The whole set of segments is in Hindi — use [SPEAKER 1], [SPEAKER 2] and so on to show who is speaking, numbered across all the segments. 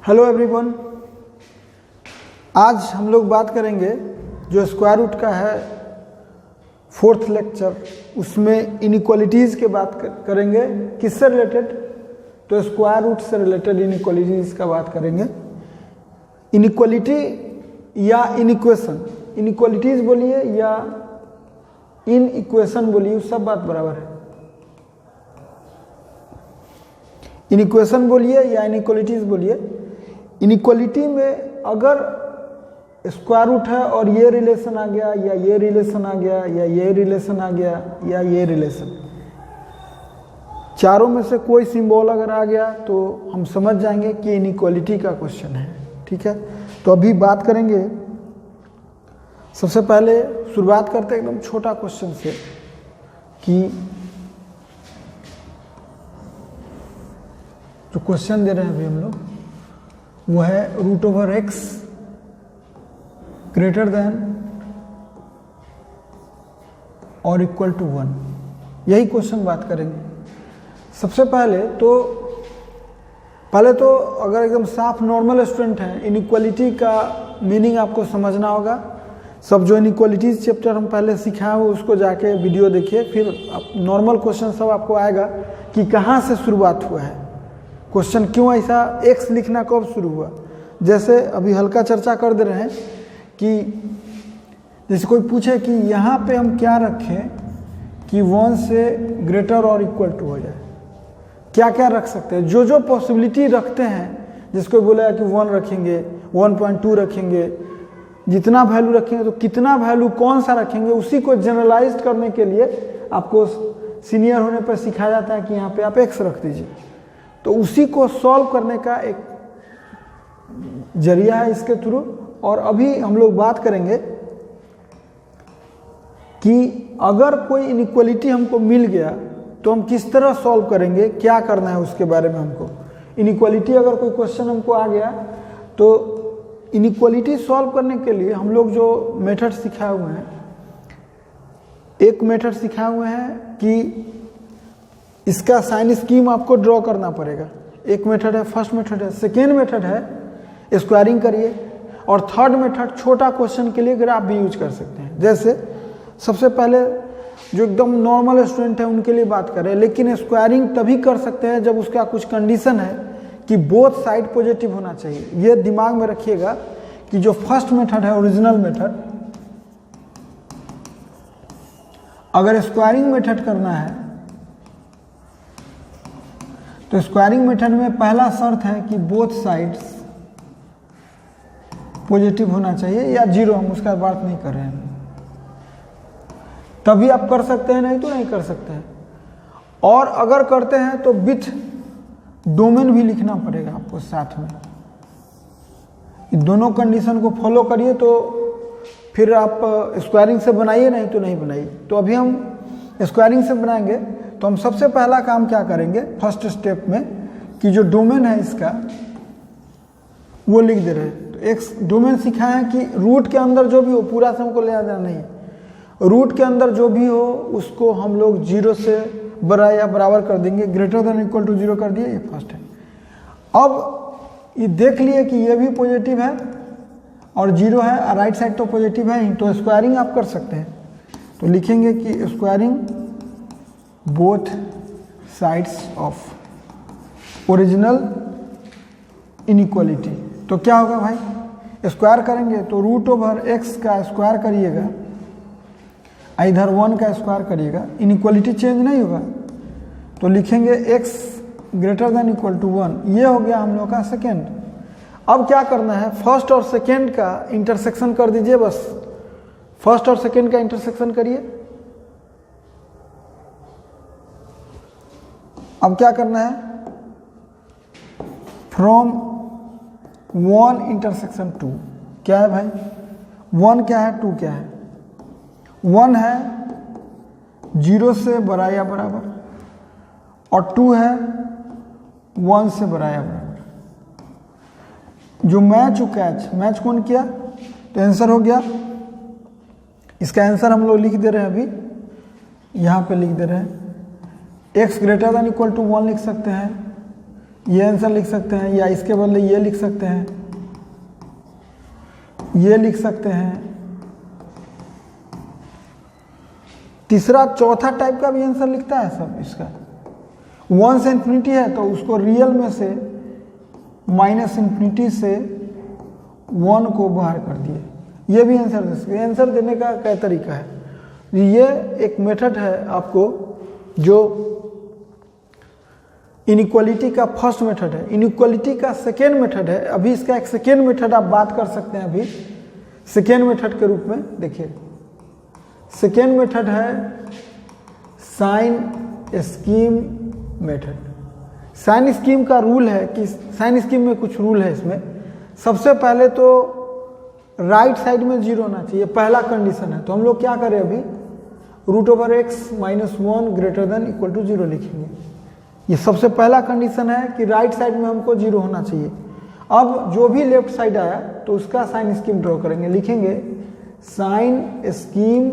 [SPEAKER 1] हेलो एवरीवन, आज हम लोग बात करेंगे जो स्क्वायर रूट का है फोर्थ लेक्चर, उसमें इनइक्वालिटीज़ के बात करेंगे। किससे रिलेटेड? तो स्क्वायर रूट से रिलेटेड इनइक्वालिटीज़ का बात करेंगे। इनइक्वालिटी या इनइक्वेशन, इनइक्वालिटीज़ बोलिए या इन इक्वेशन बोलिए, सब बात बराबर है। इनइक्वेशन बोलिए या इनइक्वालिटीज़ बोलिए। इनइक्वालिटी में अगर स्क्वायर रूट है और ये रिलेशन आ गया या ये रिलेशन आ गया या ये रिलेशन आ गया या ये रिलेशन, चारों में से कोई सिंबल अगर आ गया तो हम समझ जाएंगे कि इनइक्वालिटी का क्वेश्चन है। ठीक है, तो अभी बात करेंगे। सबसे पहले शुरुआत करते हैं एकदम छोटा क्वेश्चन से कि जो क्वेश्चन दे रहे हैं अभी हम लोग वो है root over x greater than और इक्वल टू 1। यही क्वेश्चन बात करेंगे। सबसे पहले तो अगर एकदम साफ नॉर्मल स्टूडेंट हैं, इनइक्वालिटी का मीनिंग आपको समझना होगा। सब जो इनइक्वालिटीज चैप्टर हम पहले सिखाए हुए उसको जाके वीडियो देखिए, फिर नॉर्मल क्वेश्चन सब आपको आएगा कि कहाँ से शुरुआत हुआ है क्वेश्चन, क्यों ऐसा एक्स लिखना कब शुरू हुआ। जैसे अभी हल्का चर्चा कर दे रहे हैं कि जैसे कोई पूछे कि यहाँ पे हम क्या रखें कि 1 से ग्रेटर और इक्वल टू हो जाए, क्या क्या रख सकते हैं। जो पॉसिबिलिटी रखते हैं, जिसको बोला कि 1 रखेंगे, 1.2 रखेंगे, जितना वैल्यू रखेंगे तो कितना वैल्यू कौन सा रखेंगे, उसी को जनरलाइज करने के लिए आपको सीनियर होने पर सिखाया जाता है कि यहाँ पे आप एक्स रख दीजिए। तो उसी को सॉल्व करने का एक जरिया है इसके थ्रू। और अभी हम लोग बात करेंगे कि अगर कोई इनइक्वालिटी हमको मिल गया तो हम किस तरह सॉल्व करेंगे, क्या करना है उसके बारे में हमको। इनइक्वालिटी अगर कोई क्वेश्चन हमको आ गया तो इनइक्वालिटी सॉल्व करने के लिए हम लोग जो मेथड सिखाए हुए हैं, एक मेथड सिखाए हुए हैं कि इसका साइन स्कीम आपको ड्रॉ करना पड़ेगा। एक मेथड है, फर्स्ट मेथड है। सेकेंड मेथड है स्क्वायरिंग करिए, और थर्ड मेथड छोटा क्वेश्चन के लिए ग्राफ भी यूज कर सकते हैं। जैसे सबसे पहले जो एकदम नॉर्मल स्टूडेंट है उनके लिए बात करें, लेकिन स्क्वायरिंग तभी कर सकते हैं जब उसका कुछ कंडीशन है कि बोथ साइड पॉजिटिव होना चाहिए। ये दिमाग में रखिएगा कि जो फर्स्ट मेथड है, ओरिजिनल मेथड, अगर स्क्वायरिंग मेथड करना है तो स्क्वायरिंग मेथड में पहला शर्त है कि बोथ साइड्स पॉजिटिव होना चाहिए या जीरो, हम उसका बात नहीं कर रहे हैं। तभी आप कर सकते हैं, नहीं तो नहीं कर सकते हैं। और अगर करते हैं तो विथ डोमेन भी लिखना पड़ेगा आपको साथ में। दोनों कंडीशन को फॉलो करिए तो फिर आप स्क्वायरिंग से बनाइए, नहीं तो नहीं बनाइए। तो अभी हम स्क्वायरिंग से बनाएंगे तो हम सबसे पहला काम क्या करेंगे फर्स्ट स्टेप में कि जो डोमेन है इसका वो लिख दे रहे हैं। तो एक डोमेन सिखाए हैं कि रूट के अंदर जो भी हो, पूरा से हमको ले जाना नहीं, रूट के अंदर जो भी हो उसको हम लोग 0 से बड़ा या बराबर कर देंगे। ग्रेटर देन इक्वल टू 0 कर दिए, ये फर्स्ट है। अब ये देख लिए कि ये भी पॉजिटिव है और 0 है, राइट साइड तो पॉजिटिव है ही, तो स्क्वायरिंग आप कर सकते हैं। तो लिखेंगे कि squaring both sides of original inequality. तो क्या होगा भाई, स्क्वायर करेंगे तो रूट ओवर एक्स का स्क्वायर करिएगा, इधर 1 का स्क्वायर करिएगा, इनइक्वालिटी चेंज नहीं होगा। तो लिखेंगे x greater than equal to 1। ये हो गया हम लोग का सेकेंड। अब क्या करना है, फर्स्ट और सेकेंड का इंटरसेक्शन कर दीजिए। बस फर्स्ट और सेकेंड का इंटरसेक्शन करिए। अब क्या करना है, फ्रॉम 1 इंटरसेक्शन 2। क्या है भाई, 1 क्या है, 2 क्या है। 1 है 0 से बड़ा या बराबर, और 2 है 1 से बड़ा या बराबर। जो मैच हो कैच, मैच कौन किया, तो आंसर हो गया। इसका आंसर हम लोग लिख दे रहे हैं, अभी यहाँ पे लिख दे रहे हैं। x greater than equal to 1 लिख सकते हैं, ये आंसर लिख सकते हैं, या इसके बदले ये लिख सकते हैं, ये लिख सकते हैं। तीसरा चौथा टाइप का भी आंसर लिखता है सब इसका। 1 से इन्फिनिटी है तो उसको रियल में से -∞ से 1 को बाहर कर दिए, ये भी आंसर दे सकते हैं। आंसर देने का क्या तरीका है, ये एक मेथड है आपको जो इनइक्वालिटी का फर्स्ट मेथड है, इनइक्वालिटी का सेकेंड मेथड है। अभी इसका एक सेकेंड मेथड आप बात कर सकते हैं, अभी सेकेंड मेथड के रूप में देखिए। सेकेंड मेथड है sign scheme method. Sign scheme का रूल है कि साइन स्कीम में कुछ रूल है इसमें। सबसे पहले तो राइट साइड में 0 होना चाहिए, पहला कंडीशन है। तो हम लोग क्या करें अभी, √x - 1 > 0 लिखेंगे। ये सबसे पहला कंडीशन है कि राइट साइड में हमको 0 होना चाहिए। अब जो भी लेफ्ट साइड आया तो उसका साइन स्कीम ड्रॉ करेंगे, लिखेंगे sign scheme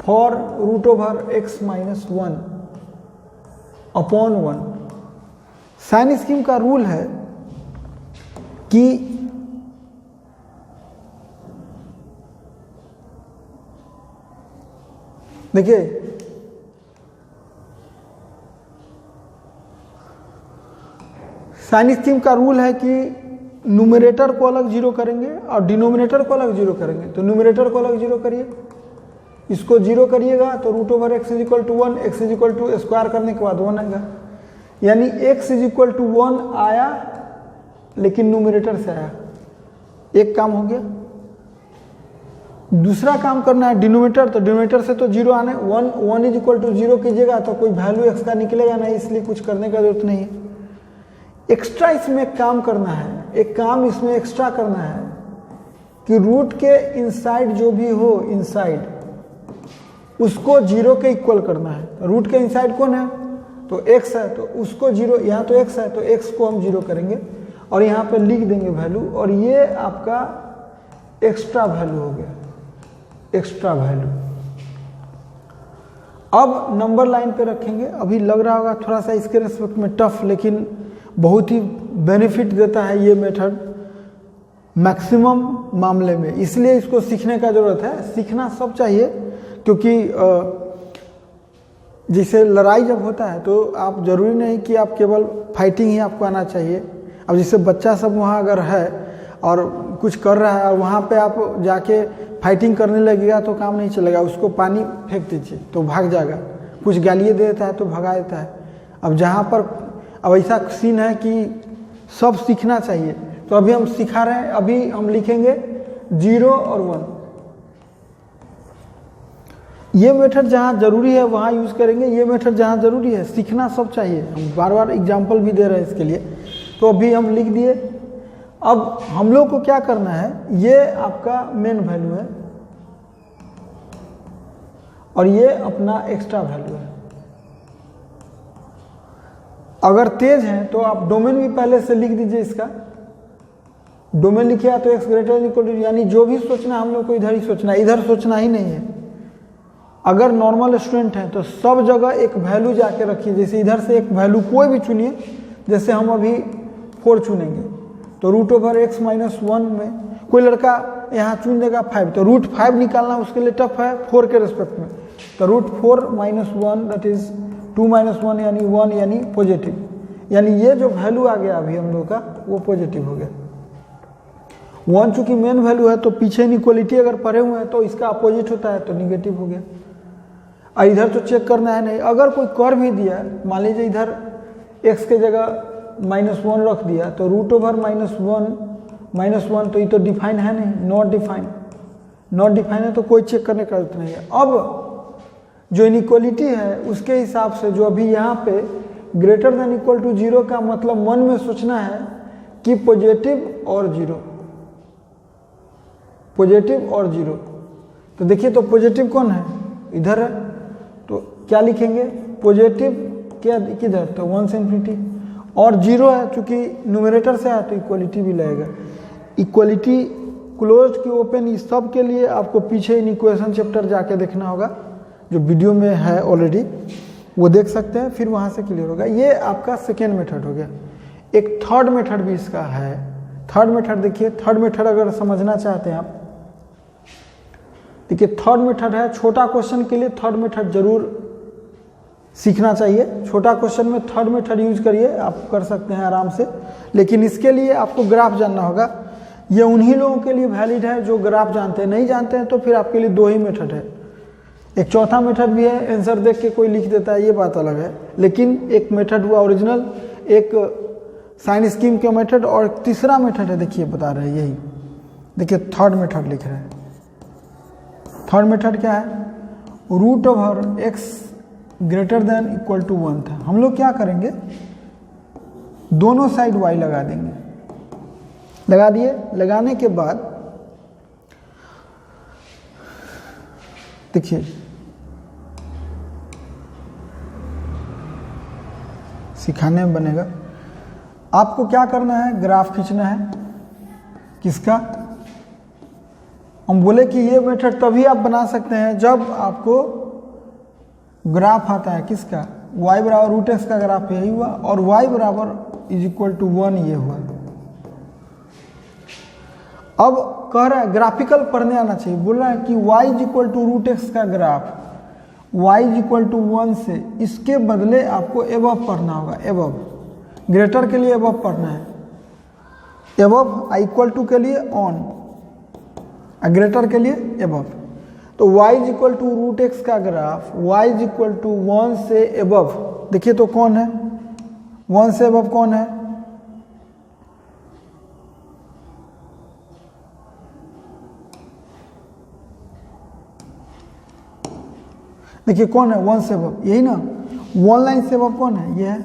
[SPEAKER 1] for √x - 1 upon 1। Sign scheme का रूल है कि देखिए साइन स्कीम का रूल है कि न्यूमरेटर को अलग 0 करेंगे और डिनोमिनेटर को अलग 0 करेंगे। तो न्यूमरेटर को अलग 0 करिए, इसको 0 करिएगा तो √x = 1, x = स्क्वायर करने के बाद 1 आएगा। यानी x = 1 आया लेकिन न्यूमरेटर से आया, एक काम हो गया। दूसरा काम करना है डिनोमिनेटर, तो डिनोमिनेटर से तो 0 आने 1 = 0 कीजिएगा तो कोई वैल्यू x का निकलेगा नहीं, इसलिए कुछ करने का जरूरत नहीं है। एक्स्ट्रा इसमें एक काम करना है, एक काम इसमें एक्स्ट्रा करना है कि रूट के इनसाइड जो भी हो इनसाइड उसको 0 के इक्वल करना है। रूट के इनसाइड कौन है, तो x है, तो उसको 0, यहाँ तो x है तो x को हम 0 करेंगे और यहाँ पे लिख देंगे वैल्यू, और ये आपका एक्स्ट्रा वैल्यू हो गया, एक्स्ट्रा वैल्यू। अब नंबर लाइन पे रखेंगे। अभी लग रहा होगा थोड़ा सा इसके रेस्पेक्ट में टफ, लेकिन बहुत ही बेनिफिट देता है ये मेथड मैक्सिमम मामले में, इसलिए इसको सीखने का ज़रूरत है। सीखना सब चाहिए, क्योंकि जैसे लड़ाई जब होता है तो आप ज़रूरी नहीं कि आप केवल फाइटिंग ही आपको आना चाहिए। अब जैसे बच्चा सब वहाँ अगर है और कुछ कर रहा है और वहाँ पे आप जाके फाइटिंग करने लगेगा तो काम नहीं चलेगा। उसको पानी फेंक दीजिए तो भाग जाएगा, कुछ गालियाँ दे देता है तो भगा देता है। अब जहाँ पर अब ऐसा सीन है कि सब सीखना चाहिए, तो अभी हम सिखा रहे हैं। अभी हम लिखेंगे 0 और 1। ये मेथड जहाँ ज़रूरी है वहाँ यूज़ करेंगे, ये मेथड जहाँ ज़रूरी है सीखना सब चाहिए। हम बार बार एग्जाम्पल भी दे रहे हैं इसके लिए। तो अभी हम लिख दिए। अब हम लोग को क्या करना है, ये आपका मेन वैल्यू है और ये अपना एक्स्ट्रा वैल्यू है। अगर तेज है तो आप डोमेन भी पहले से लिख दीजिए। इसका डोमेन लिखिए तो x > यानी जो भी सोचना हम लोग को इधर ही सोचना है, इधर सोचना ही नहीं है। अगर नॉर्मल स्टूडेंट है तो सब जगह एक वैल्यू जाके रखिए। जैसे इधर से एक वैल्यू कोई भी चुनिए, जैसे हम अभी 4 चुनेंगे तो √x - 1 में कोई लड़का यहाँ चुन देगा 5, तो √5 निकालना उसके लिए टफ है 4 के रिस्पेक्ट में। तो √4 - 1 दैट इज 2 - 1 यानी 1 यानी पॉजिटिव, यानी ये जो वैल्यू आ गया अभी हम लोग का वो पॉजिटिव हो गया। 1 चूंकि मेन वैल्यू है तो पीछे इनइक्वालिटी अगर पढ़े हुए हैं तो इसका अपोजिट होता है तो निगेटिव हो गया। और इधर तो चेक करना है नहीं। अगर कोई कर भी दिया, मान लीजिए इधर x के जगह -1 रख दिया तो √1 तो ये तो डिफाइन है नहीं, नॉट डिफाइन है तो कोई चेक करने का जरूरत नहीं है। अब जो इनइक्वालिटी है उसके हिसाब से जो अभी यहाँ पे > 0 का मतलब मन में सोचना है कि पॉजिटिव और 0। तो देखिए तो पॉजिटिव कौन है, इधर है, तो क्या लिखेंगे पॉजिटिव क्या किधर, तो 1 से इन्फिनिटी, और 0 है चूंकि न्यूमरेटर से है तो इक्वलिटी भी लगेगा। इक्वलिटी क्लोज की ओपन इस सब के लिए आपको पीछे इन इक्वेशन चैप्टर जाके देखना होगा जो वीडियो में है ऑलरेडी। वो देख सकते हैं, फिर वहाँ से क्लियर होगा। ये आपका सेकेंड मेथड हो गया। एक थर्ड मेथड भी इसका है। थर्ड मेथड देखिए, थर्ड मेथड अगर समझना चाहते हैं आप, देखिए थर्ड मेथड है, छोटा क्वेश्चन के लिए थर्ड मेथड जरूर सीखना चाहिए। छोटा क्वेश्चन में थर्ड मेथड यूज करिए, आप कर सकते हैं आराम से, लेकिन इसके लिए आपको ग्राफ जानना होगा। ये उन्हीं लोगों के लिए वैलिड है जो ग्राफ जानते हैं, नहीं जानते हैं तो फिर आपके लिए 2 ही मेथड है। एक चौथा मेथड भी है, आंसर देख के कोई लिख देता है, ये बात अलग है, लेकिन एक मेथड हुआ ओरिजिनल, एक साइन स्कीम का मेथड, और तीसरा मेथड है, देखिए बता रहे हैं यही, देखिए थर्ड मेथड लिख रहे हैं। थर्ड मेथड क्या है, root over x greater than equal to 1 था। हम लोग क्या करेंगे, दोनों साइड y लगा देंगे, लगा दिए। लगाने के बाद देखिए सिखाने में बनेगा। आपको क्या करना है, ग्राफ खींचना है। किसका, हम बोले कि ये मेथड तभी आप बना सकते हैं जब आपको ग्राफ आता है। किसका, y बराबर रूट एक्स का ग्राफ यही हुआ, और y बराबर इज इक्वल टू 1 ये हुआ। अब कह रहा है ग्राफिकल पढ़ने आना चाहिए, बोल रहा है कि y is equal to root x का graph y is equal to 1 से, इसके बदले आपको एबव पढ़ना होगा। एबव, ग्रेटर के लिए एबव पढ़ना है। एबव इक्वल टू के लिए ऑन, ग्रेटर के लिए एबव। तो y is equal to root x का graph y is equal to 1 से एबव, देखिए तो कौन है, 1 से एबव कौन है, देखिए कौन है, 1 से एबव, यही ना। 1 लाइन से एबव कौन है, ये है,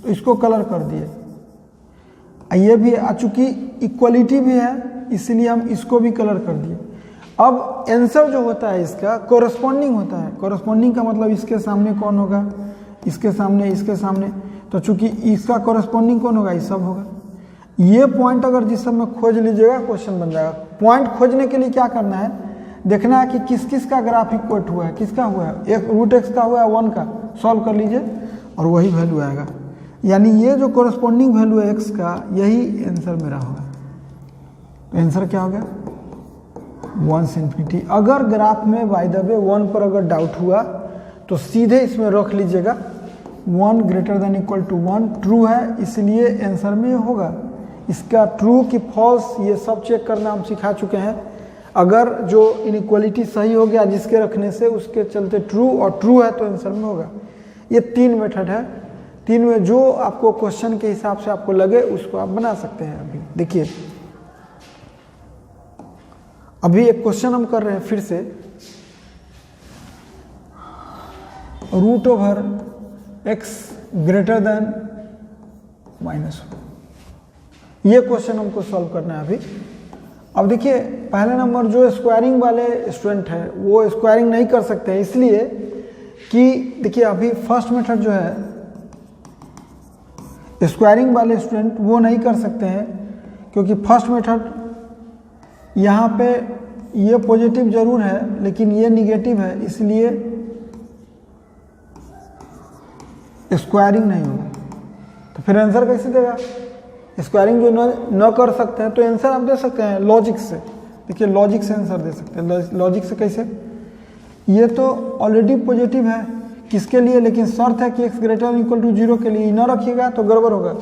[SPEAKER 1] तो इसको कलर कर दिए। ये भी आ चूंकि इक्वलिटी भी है, इसलिए हम इसको भी कलर कर दिए। अब आंसर जो होता है इसका कोरस्पॉन्डिंग होता है। कोरस्पॉन्डिंग का मतलब इसके सामने कौन होगा, इसके सामने, इसके सामने, तो चूंकि इसका कोरस्पॉन्डिंग कौन होगा, ये सब होगा। ये पॉइंट अगर जिस सब में खोज लीजिएगा क्वेश्चन बन जाएगा। पॉइंट खोजने के लिए क्या करना है, देखना है कि किस किस का ग्राफ इक्वल हुआ है, किसका हुआ है, एक रूट एक्स का हुआ है, 1 का, सॉल्व कर लीजिए और वही वैल्यू आएगा। यानी ये जो कोरस्पॉन्डिंग वैल्यू है एक्स का, यही आंसर मेरा होगा। तो आंसर क्या हो गया, 1 से इन्फिनिटी। अगर ग्राफ में बाय द वे 1 पर अगर डाउट हुआ तो सीधे इसमें रख लीजिएगा 1 greater than equal to 1 true है, इसलिए आंसर में होगा। इसका ट्रू कि फॉल्स ये सब चेक करना हम सिखा चुके हैं। अगर जो इनइक्वालिटी सही हो गया जिसके रखने से, उसके चलते ट्रू, और ट्रू है तो आंसर में होगा। ये 3 मेथड है, 3 में जो आपको क्वेश्चन के हिसाब से आपको लगे उसको आप बना सकते हैं। अभी देखिए, अभी एक क्वेश्चन हम कर रहे हैं फिर से, root over x greater than -1, ये क्वेश्चन हमको सॉल्व करना है अभी। अब देखिए पहले नंबर जो स्क्वायरिंग वाले स्टूडेंट है वो स्क्वायरिंग नहीं कर सकते हैं, इसलिए कि देखिए अभी फर्स्ट मेथड जो है स्क्वायरिंग वाले स्टूडेंट वो नहीं कर सकते हैं, क्योंकि फर्स्ट मेथड यहाँ पे ये पॉजिटिव जरूर है लेकिन ये निगेटिव है, इसलिए स्क्वायरिंग नहीं होगा। तो फिर आंसर कैसे देगा, स्क्वायरिंग जो न कर सकते हैं तो आंसर आप दे सकते हैं लॉजिक से। देखिए लॉजिक से आंसर दे सकते हैं। लॉजिक से कैसे, ये तो ऑलरेडी पॉजिटिव है किसके लिए, लेकिन शर्त है कि x ग्रेटर इक्वल टू 0 के लिए न रखिएगा तो गड़बड़ होगा।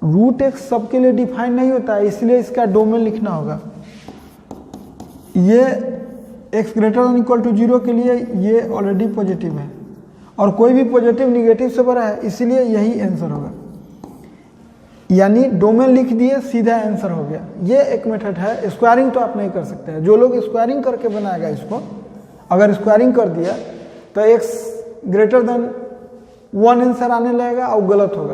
[SPEAKER 1] रूट एक्स सबके लिए डिफाइन नहीं होता है, इसलिए इसका डोमेन लिखना होगा। ये x ग्रेटर इक्वल टू 0 के लिए ये ऑलरेडी पॉजिटिव है, और कोई भी पॉजिटिव निगेटिव से बड़ा है, इसीलिए यही आंसर होगा। यानी डोमेन लिख दिए, सीधा आंसर हो गया। ये एक मेथड है। स्क्वायरिंग तो आप नहीं कर सकते हैं। जो लोग स्क्वायरिंग करके बनाएगा इसको, अगर स्क्वायरिंग कर दिया तो x ग्रेटर देन 1 आंसर आने लगेगा और गलत होगा।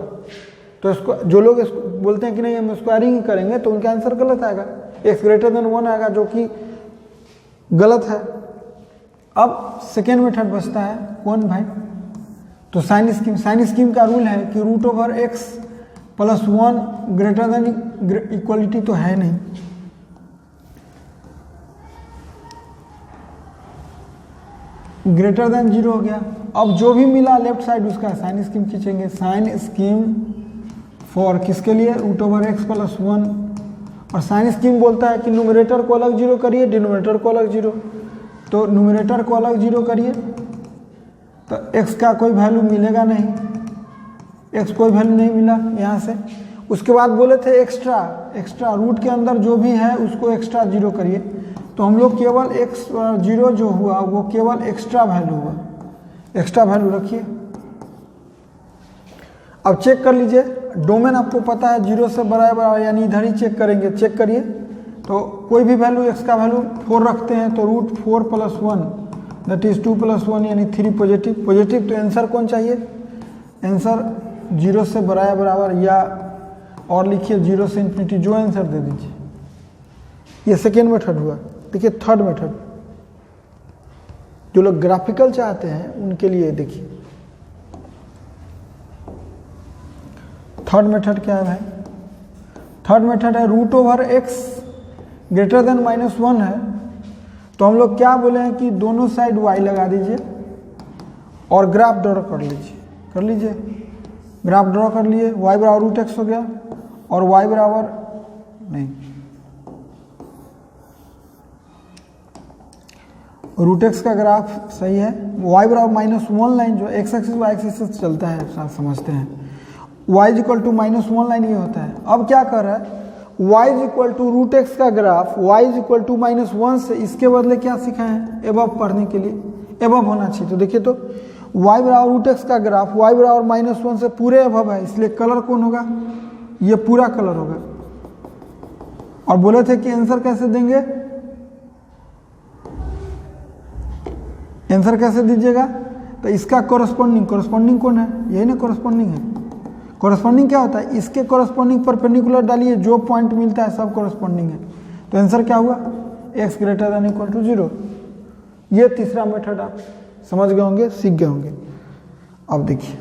[SPEAKER 1] तो इसको जो लोग बोलते हैं कि नहीं हम स्क्वायरिंग ही करेंगे तो उनका आंसर गलत आएगा, x ग्रेटर देन 1 आएगा, जो कि गलत है। अब सेकेंड मेथड बचता है कौन भाई, तो साइन स्कीम। साइन स्कीम का रूल है कि root over x plus 1 greater than equality तो है नहीं, ग्रेटर देन 0 हो गया। अब जो भी मिला लेफ्ट साइड उसका साइन स्कीम खींचेंगे। साइन स्कीम फॉर किसके लिए, रूट ओवर एक्स प्लस 1। और साइन स्कीम बोलता है कि न्यूमरेटर को अलग 0 करिए, डिनोमिनेटर को अलग 0। तो न्यूमरेटर को अलग 0 करिए तो x का कोई वैल्यू मिलेगा नहीं, x कोई वैल्यू नहीं मिला यहाँ से। उसके बाद बोले थे एक्स्ट्रा रूट के अंदर जो भी है उसको एक्स्ट्रा 0 करिए। तो हम लोग केवल x 0 जो हुआ वो केवल एक्स्ट्रा वैल्यू हुआ, एक्स्ट्रा वैल्यू रखिए। अब चेक कर लीजिए, डोमेन आपको पता है 0 से बराबर, यानी इधर ही चेक करेंगे। चेक करिए तो कोई भी वैल्यू x का वैल्यू 4 रखते हैं तो रूट 4 + 1 दैट इज 2 + 1 यानी 3 पॉजिटिव। तो आंसर कौन चाहिए, आंसर 0 से बराबर या और लिखिए 0 से इन्फिनिटी, जो आंसर दे दीजिए। ये सेकेंड मेथड हुआ। देखिए थर्ड मेथड, जो लोग ग्राफिकल चाहते हैं उनके लिए देखिए थर्ड मेथड क्या है भाई। थर्ड मेथड है root over x greater than -1 है। तो हम लोग क्या बोले हैं कि दोनों साइड y लगा दीजिए और ग्राफ ड्रॉ कर लीजिए। कर लीजिए, ग्राफ ड्रॉ कर लिए, y बराबर रूट एक्स हो गया और y बराबर नहीं, रूट एक्स का ग्राफ सही है। y बराबर -1 लाइन जो x एक्सिस y एक्सिस से चलता है, समझते हैं। y = -1 लाइन ये होता है। अब क्या कर रहा है, y = रूट एक्स का ग्राफ y = -1 से इसके बदले क्या सीखा है, एबव पढ़ने के लिए, एबव होना चाहिए। तो देखिए तो y बराबर रूट एक्स का ग्राफ y बराबर -1 से पूरे एबव है, इसलिए कलर कौन होगा, ये पूरा कलर होगा। और बोले थे कि आंसर कैसे देंगे, आंसर कैसे दीजिएगा, तो इसका कोरस्पॉन्डिंग कौन है, यही ना कोरस्पॉन्डिंग है। कोरस्पॉन्डिंग क्या होता है, इसके कोरस्पॉन्डिंग परपेंडिकुलर डालिए, जो पॉइंट मिलता है सब कोरस्पॉन्डिंग है। तो आंसर क्या हुआ, x > 0। ये तीसरा मेथड आप समझ गए होंगे, सीख गए होंगे। अब देखिए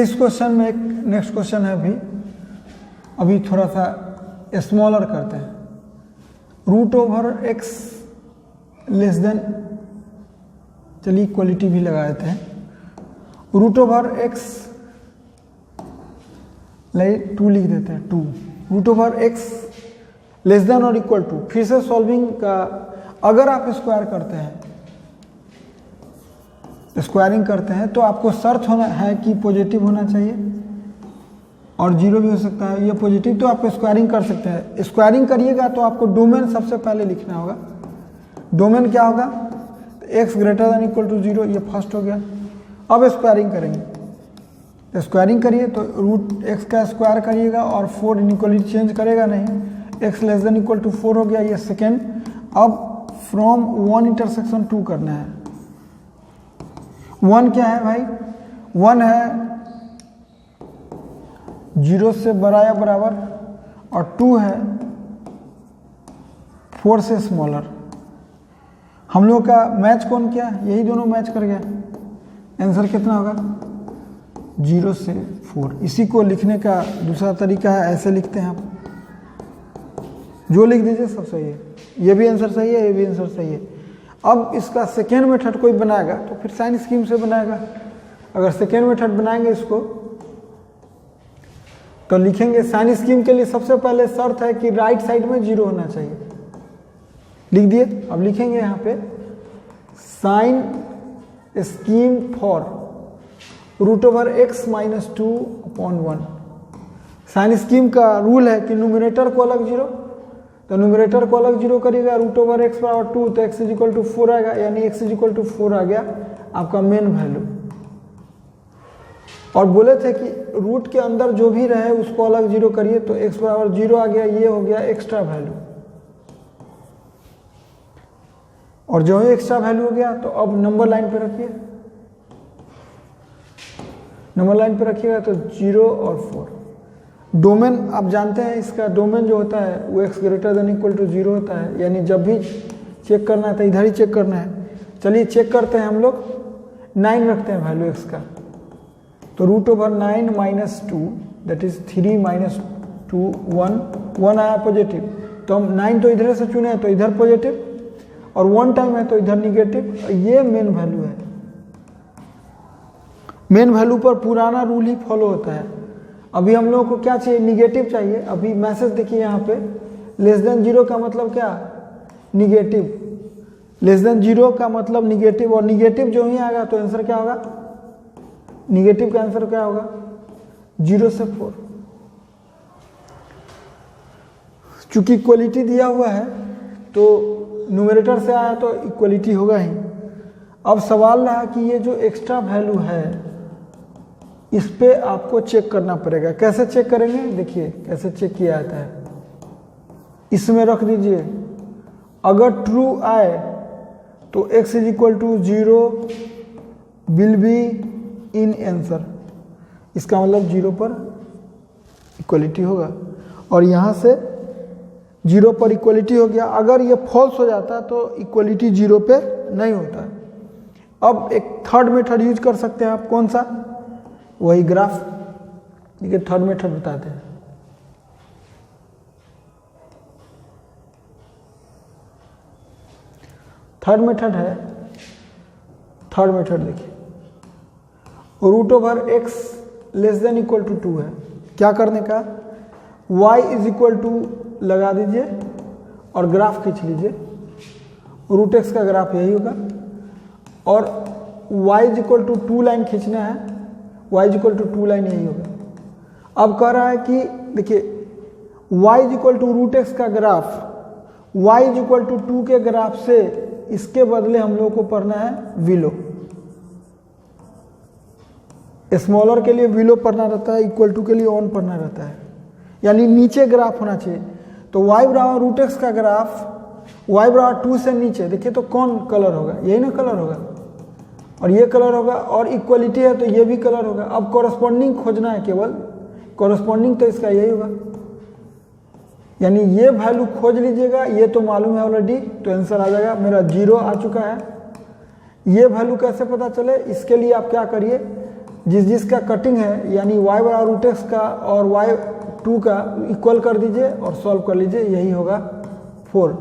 [SPEAKER 1] इस क्वेश्चन में एक नेक्स्ट क्वेश्चन है। अभी थोड़ा सा स्मॉलर करते हैं। Root over x less than, चलिए इक्वलिटी भी लगा देते हैं। रूट ओवर x 2 लिख देते हैं, 2 root over x less than और इक्वल टू। फिर से सॉल्विंग का अगर आप स्क्वायर करते हैं, स्क्वायरिंग करते हैं तो आपको शर्त होना है कि पॉजिटिव होना चाहिए और 0 भी हो सकता है। ये पॉजिटिव तो आप स्क्वायरिंग कर सकते हैं। स्क्वायरिंग करिएगा तो आपको डोमेन सबसे पहले लिखना होगा। डोमेन क्या होगा, x > 0, ये फर्स्ट हो गया। अब स्क्वायरिंग करेंगे, स्क्वायरिंग करिए तो रूट x का स्क्वायर करिएगा और 4 इनइक्वालिटी चेंज करेगा नहीं, x < 4 हो गया, ये सेकेंड। अब फ्रॉम 1 इंटरसेक्शन 2 करना है। 1 क्या है भाई, 1 है 0 से बड़ा या बराबर और 2 है 4 से स्मॉलर। हम लोग का मैच कौन किया, यही दोनों मैच कर गया। आंसर कितना होगा, 0 से 4। इसी को लिखने का दूसरा तरीका है, ऐसे लिखते हैं आप, जो लिख दीजिए सब सही है। ये भी आंसर सही है, ये भी आंसर सही है। अब इसका सेकेंड मेथड कोई बनाएगा तो फिर साइन स्कीम से बनाएगा। अगर सेकेंड मेथड बनाएंगे इसको तो लिखेंगे साइन स्कीम के लिए सबसे पहले शर्त है कि राइट साइड में 0 होना चाहिए। लिख दिए। अब लिखेंगे यहाँ पे sign scheme for root over x - 2/1। Sign scheme का रूल है कि न्यूमरेटर को अलग 0, तो न्यूमरेटर को अलग 0 करिएगा। रूट ओवर x बराबर 2 तो x = 4 आएगा, यानी x = 4 आ गया आपका मेन वैल्यू। और बोले थे कि रूट के अंदर जो भी रहे उसको अलग 0 करिए, तो x बराबर 0 आ गया, ये हो गया एक्स्ट्रा वैल्यू। और जो ही एक्स्ट्रा वैल्यू हो गया तो अब नंबर लाइन पे रखिए, नंबर लाइन पे रखिएगा तो 0 और 4। डोमेन आप जानते हैं, इसका डोमेन जो होता है वो x > 0 होता है, यानी जब भी चेक करना है तो इधर ही चेक करना है। चलिए चेक करते हैं हम लोग, 9 रखते हैं वैल्यू x का। तो √9 माइनस 2 दैट इज 3 माइनस 2 1 1 आया पॉजिटिव, तो हम 9 तो इधर से चुने तो इधर पॉजिटिव, और 1 टाइम है तो इधर निगेटिव। ये मेन वैल्यू है। मेन वैल्यू पर पुराना रूल ही फॉलो होता है। अभी हम लोगों को क्या चाहिए, निगेटिव चाहिए। अभी मैसेज देखिए यहाँ पे, लेस देन 0 का मतलब क्या, निगेटिव। लेस देन 0 का मतलब निगेटिव, और निगेटिव जो ही आएगा तो आंसर क्या होगा, निगेटिव का आंसर क्या होगा 0 से 4। चूंकि इक्वलिटी दिया हुआ है तो न्यूमरेटर से आया तो इक्वलिटी होगा ही। अब सवाल रहा कि ये जो एक्स्ट्रा वैल्यू है इस पे आपको चेक करना पड़ेगा। कैसे चेक करेंगे, देखिए कैसे चेक किया जाता है। इसमें रख दीजिए, अगर ट्रू आए तो x is equal to 0 will be in answer, इसका मतलब 0 पर इक्वलिटी होगा, और यहाँ से 0 पर इक्वलिटी हो गया। अगर ये फॉल्स हो जाता तो इक्वलिटी 0 पे नहीं होता। अब एक थर्ड मेथड यूज कर सकते हैं आप, कौन सा, वही ग्राफ। देखिए थर्ड मेथड बताते हैं। थर्ड मेथड है, थर्ड मेथड देखिए, √x less than equal to 2 है। क्या करने का, y इज इक्वल टू लगा दीजिए और ग्राफ खींच लीजिए। √x का ग्राफ यही होगा, और y is equal to 2 line खींचना है, y is equal to 2 line यही होगा। अब कह रहा है कि देखिए y is equal to √x का graph, y is equal to 2 के ग्राफ से इसके बदले हम लोग को पढ़ना है विलो। स्मॉलर के लिए विलो पढ़ना रहता है, इक्वल टू के लिए ऑन पढ़ना रहता है, यानी नीचे ग्राफ होना चाहिए। तो y बराबर √x का ग्राफ y बराबर 2 से नीचे, देखिए तो कौन कलर होगा, यही ना कलर होगा, और ये कलर होगा, और इक्वलिटी है तो ये भी कलर होगा। अब कॉरस्पॉन्डिंग खोजना है, केवल कॉरस्पॉन्डिंग तो इसका यही होगा, यानी ये वैल्यू खोज लीजिएगा। ये तो मालूम है ऑलरेडी, तो आंसर आ जाएगा। मेरा 0 आ चुका है। ये वैल्यू कैसे पता चले, इसके लिए आप क्या करिए, जिसका कटिंग है यानी y बराबर √x का और y2 का इक्वल कर दीजिए और सॉल्व कर लीजिए, यही होगा 4,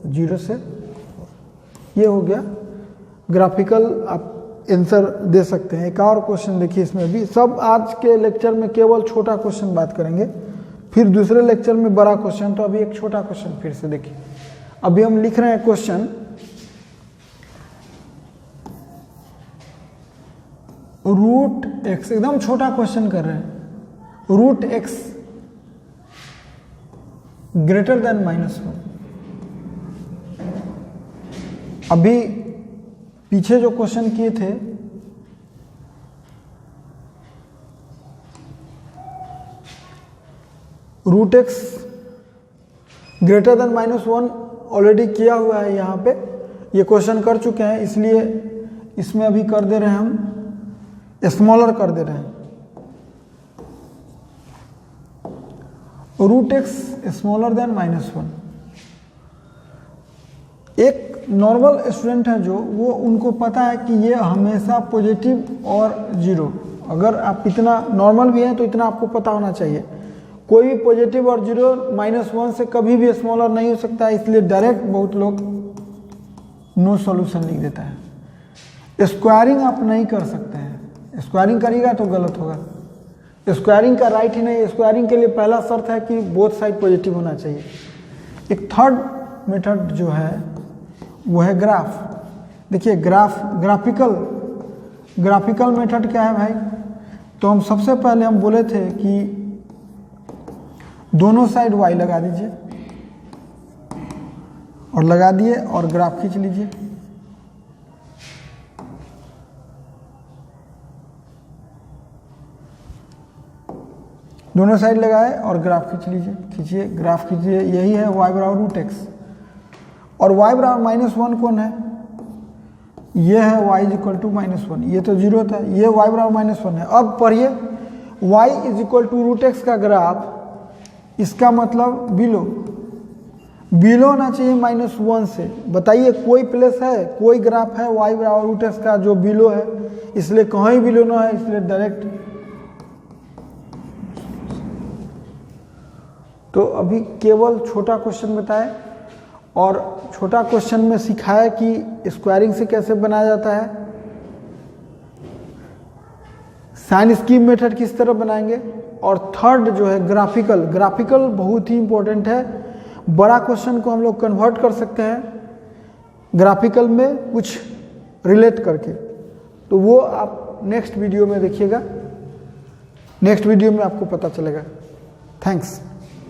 [SPEAKER 1] 0 से 4। ये हो गया ग्राफिकल, आप आंसर दे सकते हैं। एक और क्वेश्चन देखिए, इसमें भी सब आज के लेक्चर में केवल छोटा क्वेश्चन बात करेंगे, फिर दूसरे लेक्चर में बड़ा क्वेश्चन। तो अभी एक छोटा क्वेश्चन फिर से देखिए। अभी हम लिख रहे हैं क्वेश्चन, √x, एकदम छोटा क्वेश्चन कर रहे हैं, √x ग्रेटर देन -1। अभी पीछे जो क्वेश्चन किए थे √x ग्रेटर देन -1 ऑलरेडी किया हुआ है, यहाँ पे ये क्वेश्चन कर चुके हैं, इसलिए इसमें अभी कर दे रहे हैं, हम स्मॉलर कर दे रहे हैं। √x smaller than -1। एक नॉर्मल स्टूडेंट है जो, वो उनको पता है कि ये हमेशा पॉजिटिव और 0, अगर आप इतना नॉर्मल भी हैं तो इतना आपको पता होना चाहिए। कोई भी पॉजिटिव और 0 -1 से कभी भी स्मॉलर नहीं हो सकता है, इसलिए डायरेक्ट बहुत लोग नो सॉल्यूशन लिख देता है। स्क्वायरिंग आप नहीं कर सकते हैं, स्क्वायरिंग करिएगा तो गलत होगा। स्क्वायरिंग का राइट ही नहीं। स्क्वायरिंग के लिए पहला शर्त है कि बोथ साइड पॉजिटिव होना चाहिए। एक थर्ड मेथड जो है वो है ग्राफ। देखिए ग्राफिकल मेथड क्या है भाई, तो हम सबसे पहले हम बोले थे कि दोनों साइड y लगा दीजिए, और लगा दिए और ग्राफ खींच लीजिए। दोनों साइड लगाए और ग्राफ खींच लीजिए, खींचिए ग्राफ खींचिए, यही है y बराबर √x। और y बराबर -1 कौन है, ये है y इज इक्वल टू -1, ये तो 0 था, ये y बराबर -1 है। अब पढ़िए y is equal to √x का ग्राफ, इसका मतलब बिलो होना चाहिए -1 से। बताइए कोई प्लेस है, कोई ग्राफ है y बराबर √x का जो बिलो है, इसलिए कहीं बिलो ना है, इसलिए डायरेक्ट तो अभी केवल छोटा क्वेश्चन बताए और छोटा क्वेश्चन में सिखाया कि स्क्वायरिंग से कैसे बनाया जाता है, साइन स्कीम मेथड किस तरह बनाएंगे, और थर्ड जो है ग्राफिकल। ग्राफिकल बहुत ही इंपॉर्टेंट है, बड़ा क्वेश्चन को हम लोग कन्वर्ट कर सकते हैं ग्राफिकल में कुछ रिलेट करके। तो वो आप नेक्स्ट वीडियो में देखिएगा, नेक्स्ट वीडियो में आपको पता चलेगा। थैंक्स।